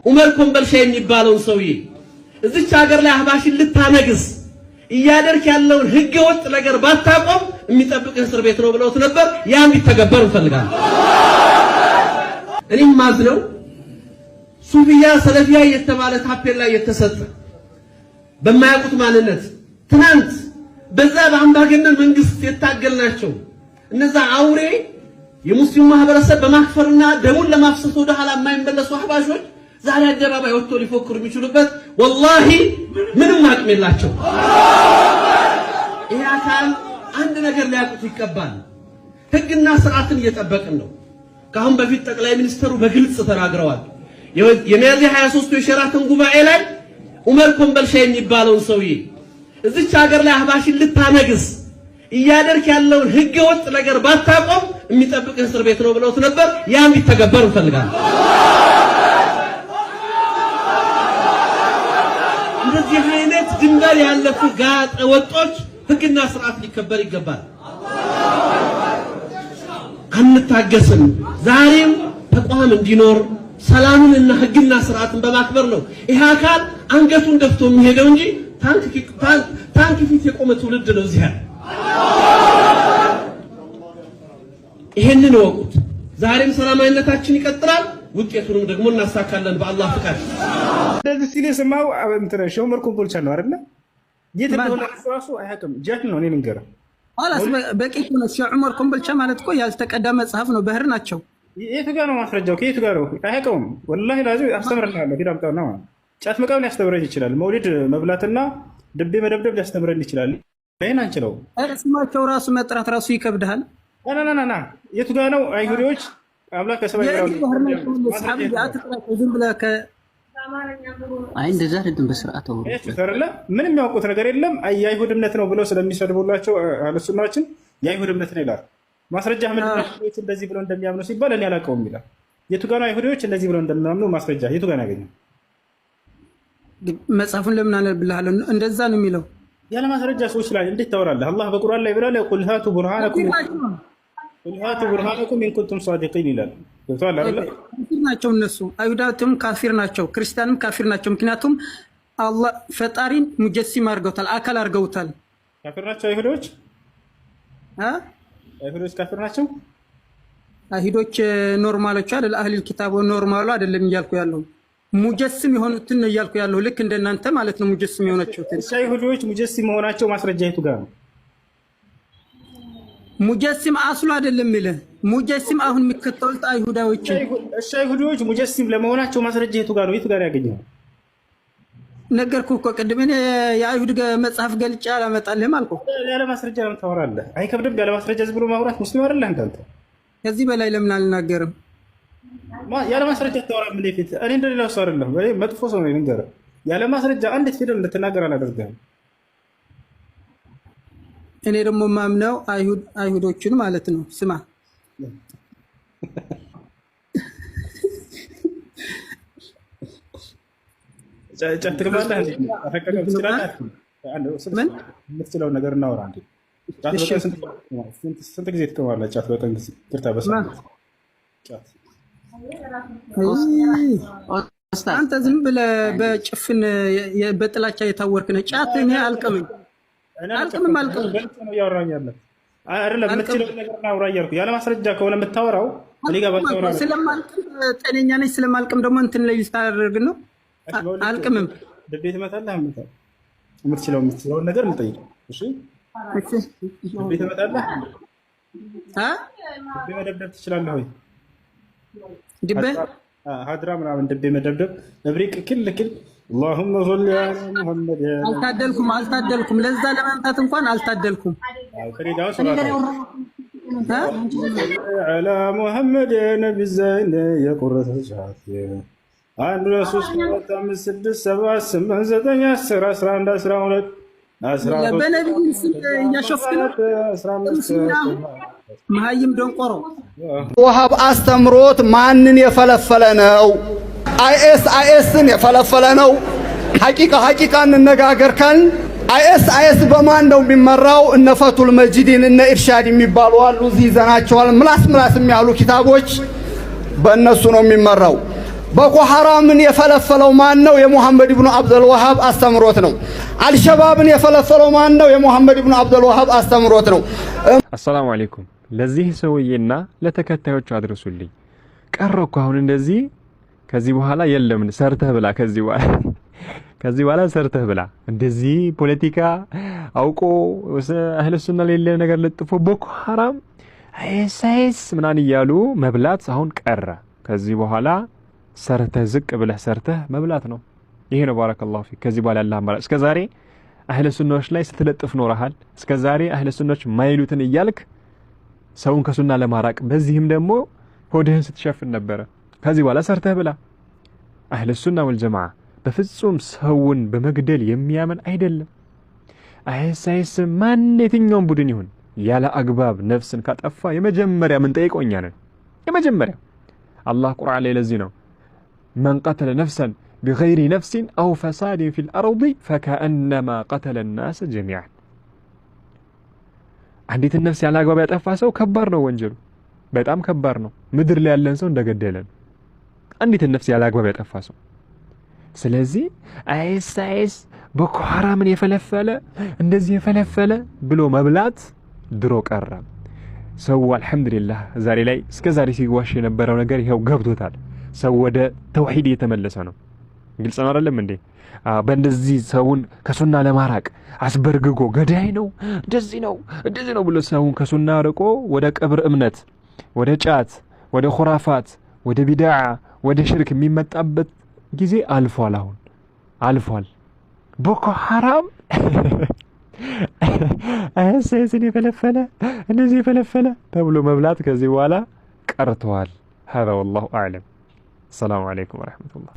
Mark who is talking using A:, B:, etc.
A: ዑመር ኮምበልሻ የሚባለው ሰውዬ እዚች ሀገር ላይ አህባሽን ልታነግስ እያደረክ ያለውን ህገ ወጥ ነገር ባታቆም የሚጠብቅ እስር ቤት ነው ብለውት ነበር። ያ እንዲተገበር እንፈልጋለን። እኔም ማዝነው ሱፊያ ሰለፊያ የተባለ ታፔላ የተሰጠ በማያውቁት ማንነት ትናንት በዛ በአምባገነን መንግስት የታገልናቸው እነዛ አውሬ የሙስሊሙ ማህበረሰብ በማክፈርና ደሙን ለማፍሰስ ወደ ኋላ የማይመለሱ አህባሾች ዛሬ አደባባይ ወጥቶ ሊፎክሩ የሚችሉበት ወላሂ ምንም አቅም የላቸው። ይሄ አካል አንድ ነገር ሊያውቁት ይገባል። ህግና ስርዓትን እየጠበቅን ነው። ካሁን በፊት ጠቅላይ ሚኒስትሩ በግልጽ ተናግረዋል። የሚያዝያ 23 የሸራተን ጉባኤ ላይ ዑመር ኮምበልሻ የሚባለውን ሰውዬ እዚች ሀገር ላይ አህባሽን ልታነግስ እያደረክ ያለውን ህገ ወጥ ነገር ባታቆም የሚጠብቅ እስር ቤት ነው ብለውት ነበር። ያ እንዲተገበር እንፈልጋለን። እንደዚህ አይነት ድንበር ያለፉ ጋጠ ወጦች ህግና ስርዓት ሊከበር ይገባል። አንታገስም። ዛሬም ተቋም እንዲኖር ሰላምንና ህግና ስርዓትን በማክበር ነው ይሄ አካል አንገቱን ደፍቶ የሚሄደው እንጂ ታንክ ፊት የቆመ ትውልድ ነው እዚህ ያለ። ይሄንን ወቁት። ዛሬም ሰላማዊነታችን ይቀጥላል፣ ውጤቱንም ደግሞ እናሳካለን በአላህ ፍቃድ።
B: እንደዚህ ሲል የሰማው እንትን ዑመር ኮምቦልቻ ነው አይደል? የት እንደሆነ ራሱ አያውቅም። ጃት ነው እኔ ልንገርህ።
C: አላስ በቂ ነው። ዑመር ኮምቦልቻ ማለት እኮ ያልተቀዳ መጽሐፍ ነው። ባህር ናቸው።
B: የቱ ጋር ነው ማስረጃው? ከየቱ ጋር ነው? አያውቀውም። ወላሂ ላዚም አስተምረናለሁ። ሂድ አምጣው ነው። ጫት መቃም ሊያስተምረን ይችላል። መውሊድ መብላትና ድቤ መደብደብ ሊያስተምረን ይችላል። ይሄን አንችለው።
C: ስማቸው ራሱ መጥራት ራሱ ይከብዳል።
B: ና የቱ ጋር ነው? አይሁዶች አምላክ ከሰማይ
C: አይ እንደዛ አይደለም። በስርዓት አውሩ
B: ተረለ ምንም የሚያውቁት ነገር የለም። የአይሁድ እምነት ነው ብለው ስለሚሰድቡላቸው አለሱናችን የአይሁድ እምነት ነው ይላል። ማስረጃ አይሁዶች እንደዚህ ብለው እንደሚያምኑ ሲባል እኔ አላውቀውም ይላል። የቱ ጋር ነው አይሁዶች እንደዚህ ብለው እንደሚያምኑ ማስረጃ የቱ ጋር ነው ያገኘው?
C: መጽሐፉን ለምን አነብልሃለሁ? እንደዛ ነው የሚለው።
B: ያለ ማስረጃ ሰዎች ላይ እንዴት ታወራለህ? አላህ በቁርአን ላይ ብሏል። ቁል ሃቱ ቡርሃነኩም ኢን ኩንቱም ሷዲቂን ይላል። ገብቶሃል አይደል?
C: ካፊር ናቸው እነሱ። አይሁዳትም ካፊር ናቸው፣ ክርስቲያንም ካፊር ናቸው። ምክንያቱም አላህ ፈጣሪን ሙጀሲም አድርገውታል፣ አካል አድርገውታል።
B: ካፊር ናቸው አይሁዶች። አይሁዶች ካፊር ናቸው። አይሁዶች
C: ኖርማሎች አይደል? አህሊል ኪታብ ኖርማሉ አይደለም እያልኩ ያለው ሙጀስም የሆኑትን ነው እያልኩ ያለው። ልክ እንደናንተ ማለት ነው። ሙጀስም የሆናቸው
B: አይሁዶች ሙጀስም መሆናቸው ማስረጃ የቱ ጋር ነው?
C: ሙጀስም አስሉ አይደለም ይላል። ሙጀስም አሁን የሚከተሉት አይሁዳዎች
B: አይሁዶች ሙጀስም ለመሆናቸው ማስረጃ የቱ ጋር ነው? የቱ ጋር ያገኘው?
C: ነገርኩህ እኮ ቅድም እኔ የአይሁድ መጽሐፍ ገልጬ አላመጣልህም አልኩህ።
B: ያለ ማስረጃ ለምን ታወራለህ? አይከብድም? ያለ ማስረጃ ዝም ብሎ ማውራት ሙስሊም አይደለህ አንተ?
C: ከዚህ በላይ ለምን አልናገርም?
B: ያለ ማስረጃ ታወራለህ? ምን ፊት እኔ እንደሌላው ሰው አይደለሁም። እኔ መጥፎ ሰው ነኝ ልንገርህ። ያለ ማስረጃ አንዲት ፊደል እንድትናገር አላደርግህም።
C: እኔ ደግሞ ማምነው አይሁዶችን ማለት ነው። ስማ
B: ጫት ትገባለህ እንዴ? አፈቀቀም ትችላለህ? የምትችለው ነገር እናወራ እንዴ? ስንት ጊዜ ትገባለህ? ጫት በቀን ትርታ በሳምንት ጫት
C: አንተ ዝም ብለህ በጭፍን በጥላቻ የታወርክ ነህ። ጫት እኔ አልቀምም
B: ነው ያወራኛለህ አይደለም። የምትችለው ነገር እናውራ እያልኩ ያለ ማስረጃ ከሆነ የምታወራው እኔ ጋር ባታወራ
C: ስለማልቀም ጤነኛ ነኝ። ስለማልቀም ደግሞ እንትን ላይ ልታደርግ ነው። አልቅምም።
B: ድቤ ትመታለህ። የምትችለውን ነገር ልጠይቅ። እሺ ድቤ ትመታለህ? ድቤ መደብደብ ትችላለህ ወይ?
C: ድቤ
B: ሀድራ ምናምን ድቤ መደብደብ እብሪቅ ክል اللهم صل على محمد
C: አልታደልኩም። ለዛ ለመምታት እንኳን አልታደልኩም።
B: على محمد نبي الزين يقرة الشعث 1 2 3 4 5 6 7 8 9 10 11 12
C: በነቢዩ ስም እያሾፍክ ነው። መሀይም ደንቆሮ
D: ወሃብ አስተምሮት ማንን የፈለፈለ ነው? አይኤስን የፈለፈለ ነው። ሐቂቃ እንነጋገር ካልን አይኤስ በማን ነው የሚመራው? እነ ፈቱል መጂድን እነ ኢርሻድ የሚባሉ አሉ። እዚህ ይዘናቸዋል። ምላስ የሚያሉ ኪታቦች በእነሱ ነው የሚመራው። ቦኮ ሐራምን የፈለፈለው ማን ነው? የሙሐመድ ኢብኑ አብዱል ወሃብ አስተምሮት ነው። አልሸባብን የፈለፈለው ማን ነው? የሙሐመድ ኢብኑ አብዱል ወሃብ አስተምሮት ነው።
E: አሰላሙ አለይኩም። ለዚህ ሰውዬና ለተከታዮቹ አድርሱልኝ። ቀረኩ አሁን እንደዚህ ከዚህ በኋላ የለም ሰርተህ ብላ ከዚህ በኋላ ሰርተህ ብላ እንደዚህ ፖለቲካ አውቆ አህለ ሱና ሌለ ነገር ለጥፎ ቦኮ ሐራም አይሳይስ ምናን እያሉ መብላት አሁን ቀረ። ከዚህ በኋላ ሰርተህ ዝቅ ብለህ ሰርተህ መብላት ነው። ይሄ ነው ባረከላሁ ፊክ። ከዚህ በኋላ አላህ ማራ እስከዛሬ አህለ ሱናዎች ላይ ስትለጥፍ ኖረሃል። እስከዛሬ አህለ ሱናዎች ማይሉትን እያልክ ሰውን ከሱና ለማራቅ በዚህም ደግሞ ሆድህን ስትሸፍን ነበረ። ከዚህ በኋላ ሰርተህ ብላ። አህለ ሱና ወልጀማዓ በፍጹም ሰውን በመግደል የሚያምን አይደለም። አይሳይስ ማን የትኛውም ቡድን ይሁን ያለ አግባብ ነፍስን ካጠፋ የመጀመሪያ ምን ጠይቀው እኛ ነን። የመጀመሪያ አላህ ቁርአን ላይ ለዚህ ነው መን ቀተለ ነፍሰን ቢገይሪ ነፍሲን አው ፈሳድን ፊል አርዲ ፈከአነማ ቀተለ ናስ ጀሚዓን። አንዲትን ነፍስ ያለ አግባብ ያጠፋ ሰው ከባድ ነው ወንጀሉ፣ በጣም ከባድ ነው። ምድር ላይ ያለን ሰው እንደገደለን አንዲትን ነፍስ ያለ አግባብ ያጠፋ ሰው። ስለዚህ አይሳይስ ቦኮ ሐራምን የፈለፈለ እንደዚህ የፈለፈለ ብሎ መብላት ድሮ ቀረ። ሰው አልሐምዱሊላህ ዛሬ ላይ እስከ ዛሬ ሲዋሽ የነበረው ነገር ይሄው ገብቶታል። ሰው ወደ ተውሂድ እየተመለሰ ነው። ግልጽ ነው አይደለም እንዴ? በእንደዚህ ሰውን ከሱና ለማራቅ አስበርግጎ ገዳይ ነው እንደዚህ ነው ብሎ ሰውን ከሱና ርቆ ወደ ቀብር እምነት፣ ወደ ጫት፣ ወደ ኹራፋት፣ ወደ ቢድዓ፣ ወደ ሽርክ የሚመጣበት ጊዜ አልፏል። አሁን አልፏል። ቦኮ ሐራም አይሳይስን የፈለፈለ እንደዚህ የፈለፈለ ተብሎ መብላት ከዚህ በኋላ ቀርተዋል። هذا والله أعلم። السلام عليكم ورحمة الله